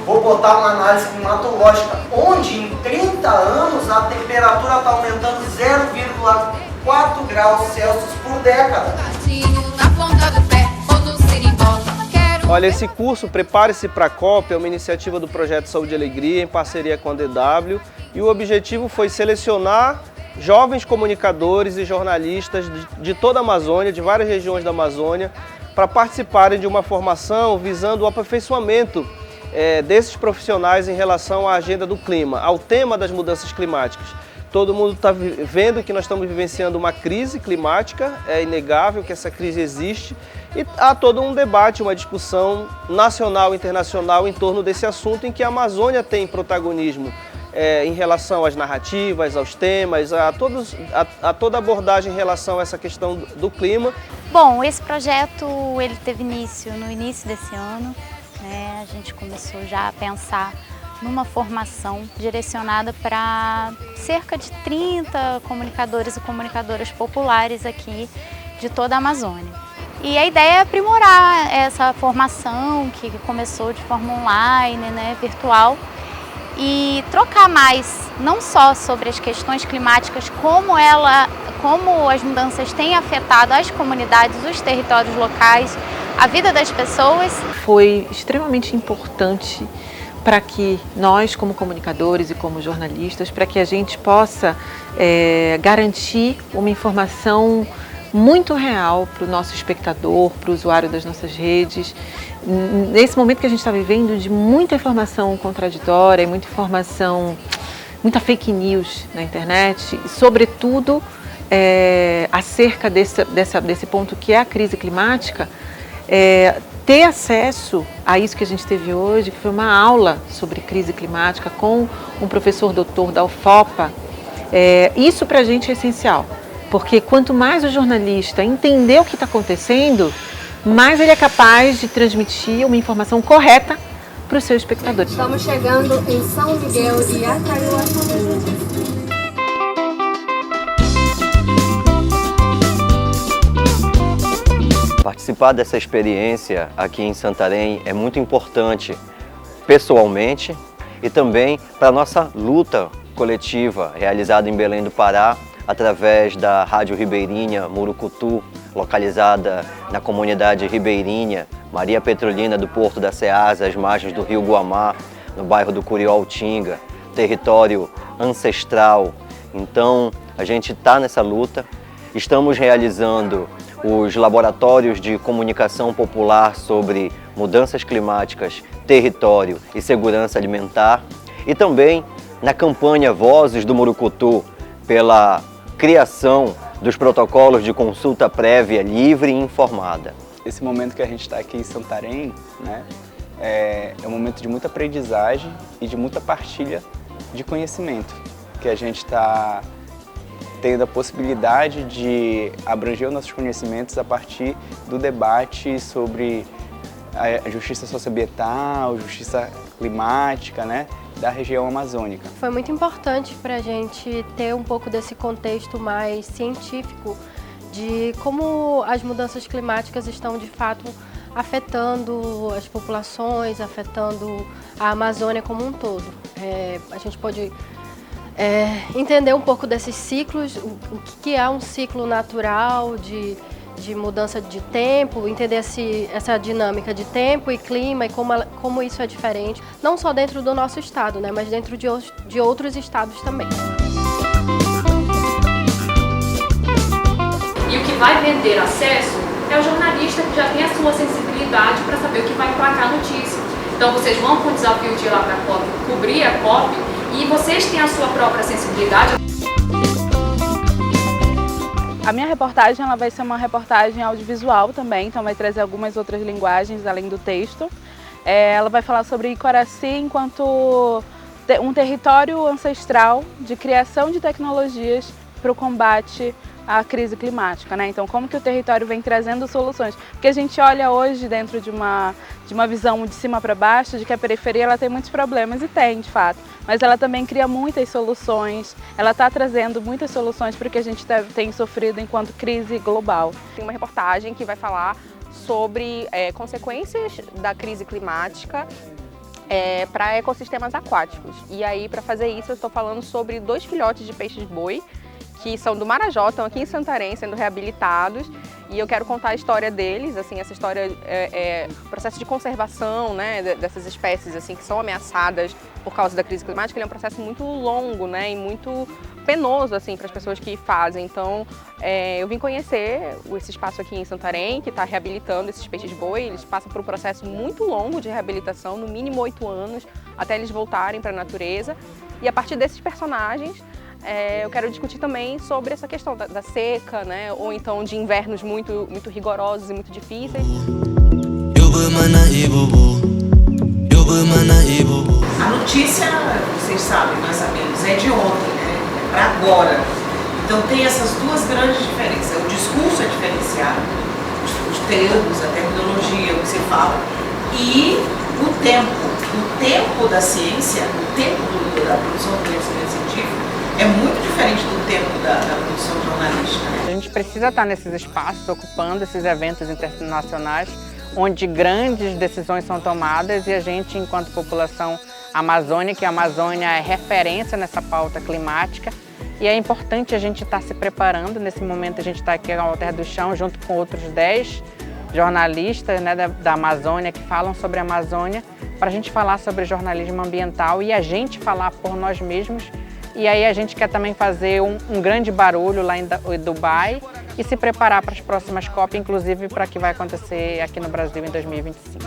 Vou botar uma análise climatológica, onde em 30 anos a temperatura está aumentando 0,4 graus Celsius por década. Olha, esse curso Prepare-se para a COP é uma iniciativa do Projeto Saúde e Alegria em parceria com a DW, e o objetivo foi selecionar jovens comunicadores e jornalistas de toda a Amazônia, de várias regiões da Amazônia, para participarem de uma formação visando o aperfeiçoamento desses profissionais em relação à agenda do clima, ao tema das mudanças climáticas. Todo mundo está vendo que nós estamos vivenciando uma crise climática, é inegável que essa crise existe, e há todo um debate, uma discussão nacional e internacional em torno desse assunto, em que a Amazônia tem protagonismo em relação às narrativas, aos temas, a toda abordagem em relação a essa questão do clima. Bom, esse projeto ele teve início no início desse ano, né? A gente começou já a pensar numa formação direcionada para cerca de 30 comunicadores e comunicadoras populares aqui de toda a Amazônia. E a ideia é aprimorar essa formação que começou de forma online, né, virtual, e trocar mais, não só sobre as questões climáticas, como as mudanças têm afetado as comunidades, os territórios locais, a vida das pessoas. Foi extremamente importante para que nós, como comunicadores e como jornalistas, para que a gente possa garantir uma informação muito real para o nosso espectador, para o usuário das nossas redes. Nesse momento que a gente está vivendo de muita informação contraditória, muita informação, muita fake news na internet, e sobretudo acerca desse ponto que é a crise climática, ter acesso a isso que a gente teve hoje, que foi uma aula sobre crise climática com um professor doutor da UFOPA, isso para a gente é essencial, porque quanto mais o jornalista entender o que está acontecendo, mais ele é capaz de transmitir uma informação correta para o seu espectador. Estamos chegando em São Miguel de Acaiuaçu. Participar dessa experiência aqui em Santarém é muito importante pessoalmente e também para a nossa luta coletiva realizada em Belém do Pará através da Rádio Ribeirinha Murucutu, localizada na comunidade ribeirinha Maria Petrolina do Porto da Ceasa, às margens do rio Guamá, no bairro do Curioltinga, território ancestral. Então a gente está nessa luta, estamos realizando os laboratórios de comunicação popular sobre mudanças climáticas, território e segurança alimentar, e também na campanha Vozes do Murucutu, pela criação dos protocolos de consulta prévia livre e informada. Esse momento que a gente está aqui em Santarém, né, é um momento de muita aprendizagem e de muita partilha de conhecimento, que a gente está tendo a possibilidade de abranger os nossos conhecimentos a partir do debate sobre a justiça socioambiental, justiça climática, né, da região amazônica. Foi muito importante para a gente ter um pouco desse contexto mais científico de como as mudanças climáticas estão de fato afetando as populações, afetando a Amazônia como um todo. A gente pode entender um pouco desses ciclos, o que é um ciclo natural de mudança de tempo, entender essa dinâmica de tempo e clima e como isso é diferente, não só dentro do nosso estado, né, mas dentro de outros estados também. E o que vai vender acesso é o jornalista que já tem a sua sensibilidade para saber o que vai emplacar a notícia. Então vocês vão com o desafio de ir lá para a COP, cobrir a COP, e vocês têm a sua própria sensibilidade. A minha reportagem ela vai ser uma reportagem audiovisual também, então vai trazer algumas outras linguagens além do texto. Ela vai falar sobre Icoraci enquanto um território ancestral de criação de tecnologias para o combate a crise climática, né? Então, como que o território vem trazendo soluções? Porque a gente olha hoje dentro de uma visão de cima para baixo, de que a periferia ela tem muitos problemas, e tem, de fato, mas ela também cria muitas soluções, ela está trazendo muitas soluções para o que a gente tem sofrido enquanto crise global. Tem uma reportagem que vai falar sobre consequências da crise climática para ecossistemas aquáticos. E aí, para fazer isso, eu estou falando sobre 2 filhotes de peixes-boi, que são do Marajó, estão aqui em Santarém sendo reabilitados, e eu quero contar a história deles. Assim, essa história processo de conservação, né, dessas espécies assim que são ameaçadas por causa da crise climática. Ele é um processo muito longo, né, e muito penoso assim para as pessoas que fazem. Então, eu vim conhecer esse espaço aqui em Santarém, que está reabilitando esses peixes-boi. Eles passam por um processo muito longo de reabilitação, no mínimo 8 anos, até eles voltarem para a natureza. E a partir desses personagens, eu quero discutir também sobre essa questão da seca, né? Ou então de invernos muito rigorosos e muito difíceis. A notícia, vocês sabem, nós sabemos, é de ontem, né? É para agora. Então tem essas 2 grandes diferenças. O discurso é diferenciado, os termos, a terminologia, o que se fala, e o tempo da ciência, o tempo da produção do conhecimento científico é muito diferente do tempo da produção jornalística, né? A gente precisa estar nesses espaços, ocupando esses eventos internacionais, onde grandes decisões são tomadas, e a gente, enquanto população amazônica, a Amazônia é referência nessa pauta climática, e é importante a gente estar se preparando. Nesse momento a gente está aqui ao Terra do Chão, junto com outros 10 jornalistas, né, da Amazônia, que falam sobre a Amazônia, para a gente falar sobre jornalismo ambiental e a gente falar por nós mesmos. E aí a gente quer também fazer um grande barulho lá em Dubai e se preparar para as próximas COP, inclusive para o que vai acontecer aqui no Brasil em 2025.